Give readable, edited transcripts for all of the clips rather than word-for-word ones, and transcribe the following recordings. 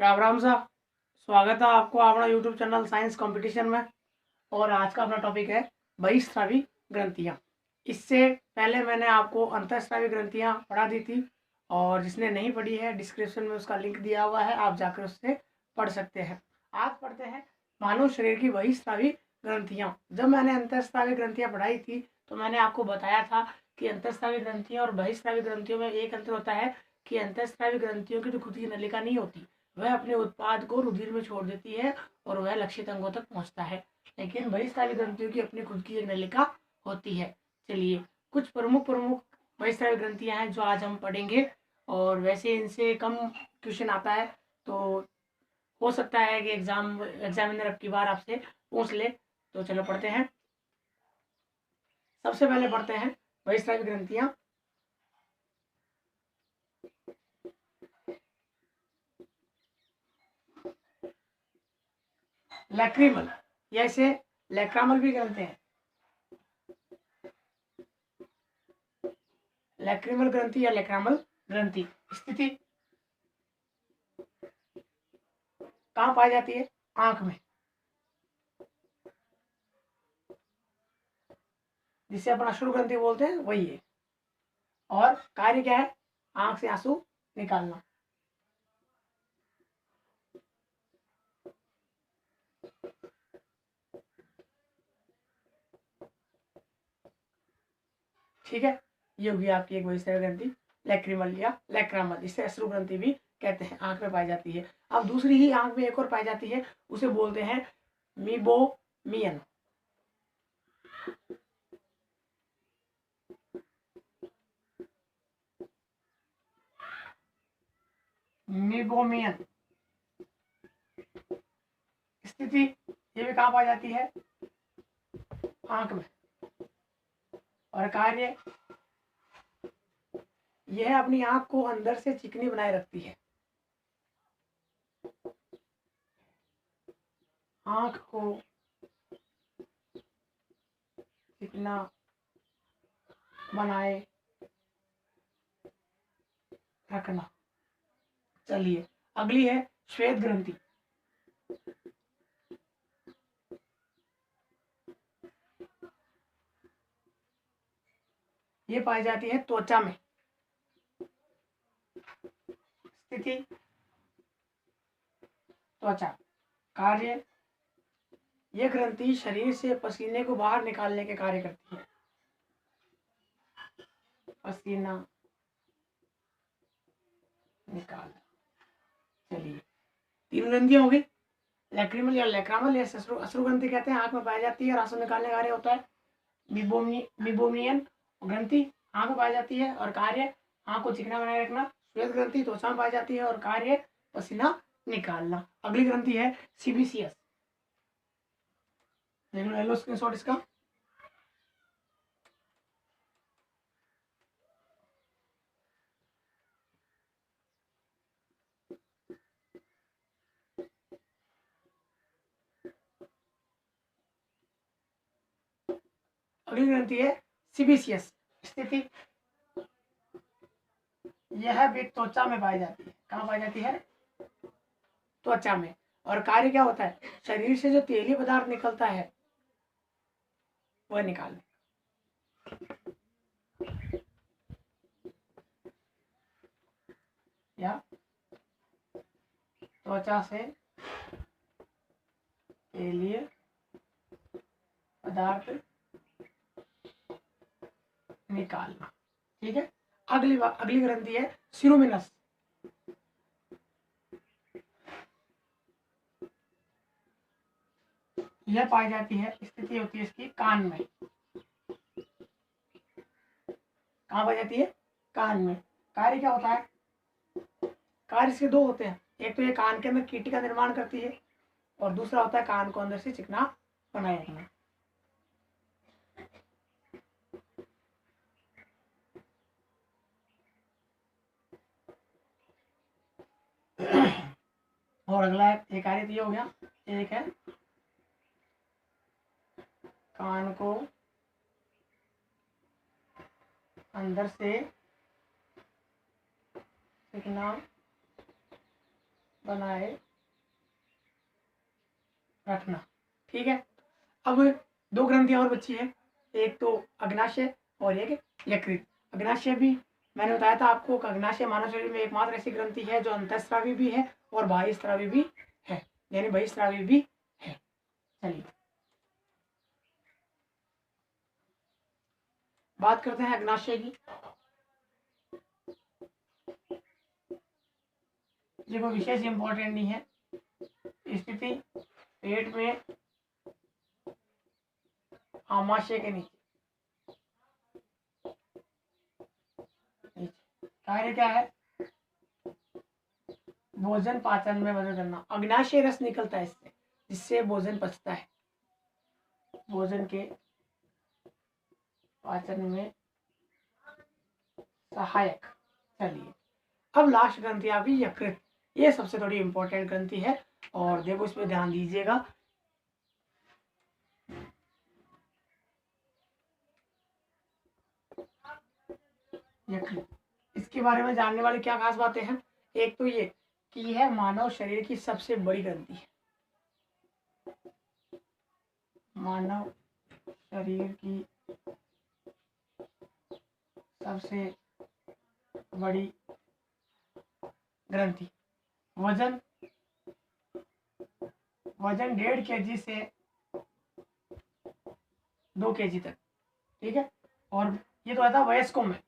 राम राम साहब। स्वागत है आपको अपना यूट्यूब चैनल साइंस कंपटीशन में। और आज का अपना टॉपिक है बहिस्रावी ग्रंथियाँ। इससे पहले मैंने आपको अंतःस्रावी ग्रंथियाँ पढ़ा दी थी, और जिसने नहीं पढ़ी है डिस्क्रिप्शन में उसका लिंक दिया हुआ है, आप जाकर उससे पढ़ सकते हैं। आज पढ़ते हैं मानव शरीर की बहिस्रावी ग्रंथियाँ। जब मैंने अंतःस्रावी ग्रंथियाँ पढ़ाई थी तो मैंने आपको बताया था कि अंतःस्रावी ग्रंथियाँ और बहिस्रावी ग्रंथियों में एक अंतर होता है कि अंतःस्रावी ग्रंथियों की जो खुद की नलिका नहीं होती, वह अपने उत्पाद को रुधिर में छोड़ देती है और वह लक्षित अंगों तक पहुंचता है, लेकिन बहिस्रावी ग्रंथियों की अपनी खुद की एक नलिका होती है। चलिए, कुछ प्रमुख प्रमुख बहिस्रावी ग्रंथियां हैं जो आज हम पढ़ेंगे, और वैसे इनसे कम क्वेश्चन आता है, तो हो सकता है कि एग्जामिनर अब की बार आपसे पूछ ले। तो चलो पढ़ते हैं। सबसे पहले पढ़ते हैं बहिस्रावी ग्रंथियां। लैक्रिमल, या इसे लैक्रामल भी कहते हैं। लैक्रिमल ग्रंथि या लैक्रामल ग्रंथि स्थिति कहाँ पाई जाती है? आंख में, जिसे अपन अश्रु ग्रंथि बोलते हैं, वही है। और कार्य क्या है? आंख से आंसू निकालना। ठीक है, ये होगी आपकी एक बहिस्रावी ग्रंथि लैक्रिमल या लैक्रामल। इसे अश्रु ग्रंथि भी कहते हैं, आंख में पाई जाती है। अब दूसरी ही आंख में एक और पाई जाती है, उसे बोलते हैं मीबोमियन। मीबोमियन स्थिति ये भी कहाँ पाई जाती है? आंख में। और कार्य यह अपनी आंख को अंदर से चिकनी बनाए रखती है। आंख को चिकना बनाए रखना। चलिए, अगली है श्वेत ग्रंथि। ये पाई जाती है त्वचा में। स्थिति त्वचा। कार्य ये ग्रंथि शरीर से पसीने को बाहर निकालने के कार्य करती है। पसीना निकाल। चलिए, तीन ग्रंथियां हो गई। लैक्रिमल या लैक्रामल या अश्रु ग्रंथि कहते हैं, आंख में पाई जाती है और आंसू निकालने का कार्य होता है। मिबोमियन ग्रंथि आंख में पाई जाती है और कार्य आंख को चिकना बनाए रखना। श्वेत ग्रंथि त्वचा में पाई जाती है और कार्य पसीना निकालना। अगली ग्रंथि है सीबीसीएस। ले लो स्क्रीनशॉट इसका। अगली ग्रंथि है सीबीसीएस। स्थिति यह भी त्वचा में पाई जाती है। कहाँ पाई जाती है? त्वचा में। और कार्य क्या होता है? शरीर से जो तेलीय पदार्थ निकलता है वह निकालने। या त्वचा से तेलीय पदार्थ निकालना। ठीक है, अगली ग्रंथि है सिरोमिनस। यह पाई जाती है, स्थिति होती है इसकी कान में। कहाँ पाई जाती है? कान में। कार्य क्या होता है? कार्य इसके दो होते हैं, एक तो ये कान के अंदर कीटी का निर्माण करती है, और दूसरा होता है कान को अंदर से चिकना बनाए रखना। और अगला एक कार्य तो ये हो गया। एक है कान को अंदर से चिकना बनाए रखना। ठीक है, अब दो ग्रंथियां और बची है, एक तो अग्नाशय और एक यकृत। अग्नाशय भी मैंने बताया था आपको, अग्नाशय मानव शरीर में एकमात्र ऐसी ग्रंथि है जो अंतःस्रावी भी है और बाह्यस्रावी भी है, यानी बहिस्रावी भी है। चलिए बात करते हैं अग्नाशय की। ये कोई विशेष इंपॉर्टेंट नहीं है। स्थिति पेट में आमाशय के नीचे, कार्य क्या है? भोजन पाचन में मदद करना। अग्नाशय रस निकलता है इससे, जिससे भोजन पचता है, भोजन के पाचन में सहायक। चलिए अब लास्ट ग्रंथि आ गई यकृत। ये सबसे थोड़ी इंपॉर्टेंट ग्रंथि है और देखो इसमें ध्यान दीजिएगा। यकृत, इसके बारे में जानने वाली क्या खास बातें हैं? एक तो ये कि यह मानव शरीर की सबसे बड़ी ग्रंथि है, मानव शरीर की सबसे बड़ी ग्रंथि। वजन 1.5 kg से 2 kg तक। ठीक है, और ये तो आता वयस्कों में।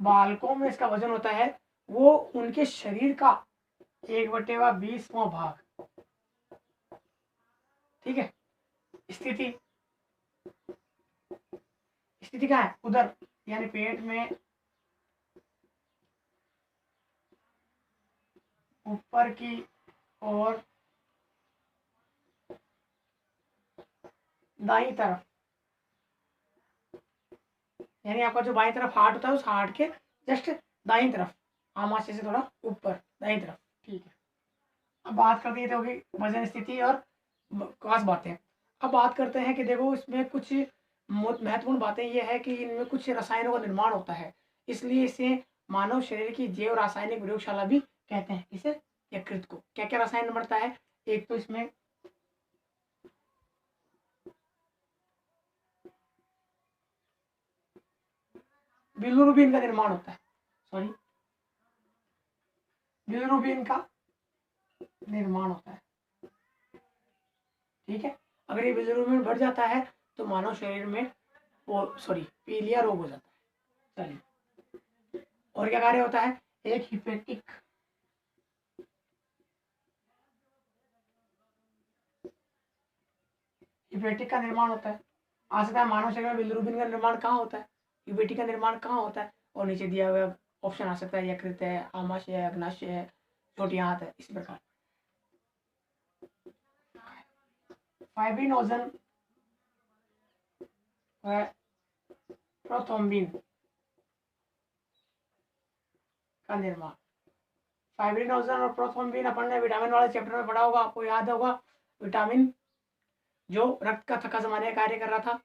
बालकों में इसका वजन होता है वो उनके शरीर का 1/20वां भाग। ठीक है, स्थिति स्थिति क्या है? उधर, यानी पेट में ऊपर की और दाईं तरफ, यानी आपका जो बाईं तरफ हार्ट होता है उस हार्ट के जस्ट दाईं तरफ, आमाशय से थोड़ा ऊपर दाईं तरफ। ठीक है, अब बात करते हैं तो होगी वजन, स्थिति और खास बातें। अब बात करते हैं कि देखो इसमें कुछ महत्वपूर्ण बातें ये है कि इनमें कुछ रसायनों का निर्माण होता है, इसलिए इसे मानव शरीर की जैव रासायनिक प्रयोगशाला भी कहते हैं। इसे यकृत को क्या क्या रसायन बनता है? एक तो इसमें बिलिरुबिन का निर्माण होता है, बिलिरुबिन का निर्माण होता है। ठीक है, अगर ये बिलिरुबिन बढ़ जाता है तो मानव शरीर में पीलिया रोग हो जाता है। चलिए, और क्या कार्य होता है? एक हिपेटिक का निर्माण होता है। आ सकता है मानव शरीर में बिलिरुबिन का निर्माण कहाँ होता है, हिपेटिक का निर्माण कहाँ होता है, और नीचे दिया हुआ ऑप्शन आ सकता है यकृत है, आमाशय है, अग्नाशय है, छोटी आंत है, इस प्रकार। फाइब्रिनोजन व प्रोथ्रोम्बिन का निर्माण। फाइब्रिनोजन और प्रोथ्रोम्बिन अपन ने विटामिन वाले चैप्टर में पढ़ा होगा, आपको याद होगा। विटामिन जो रक्त का थक्का जमाने का कार्य कर रहा था,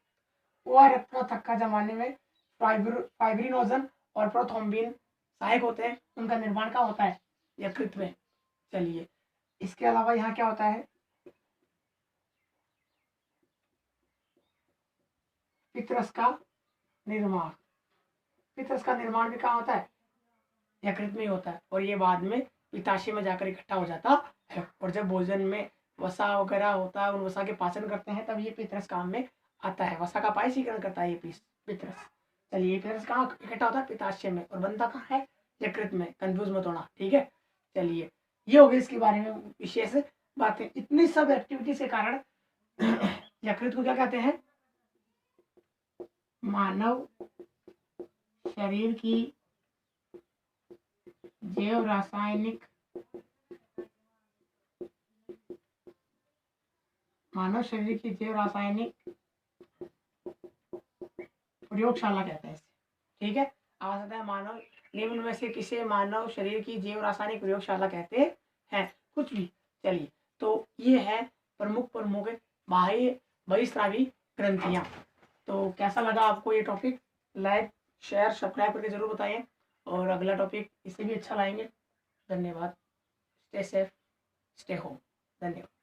वो रक्त का थक्का जमाने में फाइब्रिनोजन और प्रोथ्रोम्बिन सहायक होते हैं। उनका निर्माण क्या होता है? यकृत में। चलिए, इसके अलावा यहाँ क्या होता है? पित्तरस का निर्माण। पित्तरस का निर्माण भी कहाँ होता है? यकृत में ही होता है, और ये बाद में पित्ताशय में जाकर इकट्ठा हो जाता है, और जब भोजन में वसा वगैरह होता है, उन वसा के पाचन करते हैं, तब ये पित्तरस काम में आता है। वसा का पायसीकरण करता है ये पित्तरस। चलिए, ये पित्तरस कहाँ इकट्ठा होता है? पित्ताशय में, और बनता कहाँ है? यकृत में। कंफ्यूज मत होना, ठीक है। चलिए, ये हो गई इसके बारे में विशेष बातें। इतनी सब एक्टिविटी के कारण यकृत को क्या कहते हैं? मानव शरीर की जैव रासायनिक प्रयोगशाला कहते हैं इसे। ठीक है, आ सकता है मानव निम्न में से किसे मानव शरीर की जैव रासायनिक प्रयोगशाला कहते हैं, कुछ भी। चलिए, तो ये है प्रमुख बहिस्रावी ग्रंथियां। तो कैसा लगा आपको ये टॉपिक? लाइक शेयर सब्सक्राइब करके जरूर बताइए, और अगला टॉपिक इससे भी अच्छा लाएंगे। धन्यवाद। Stay safe, stay home. धन्यवाद।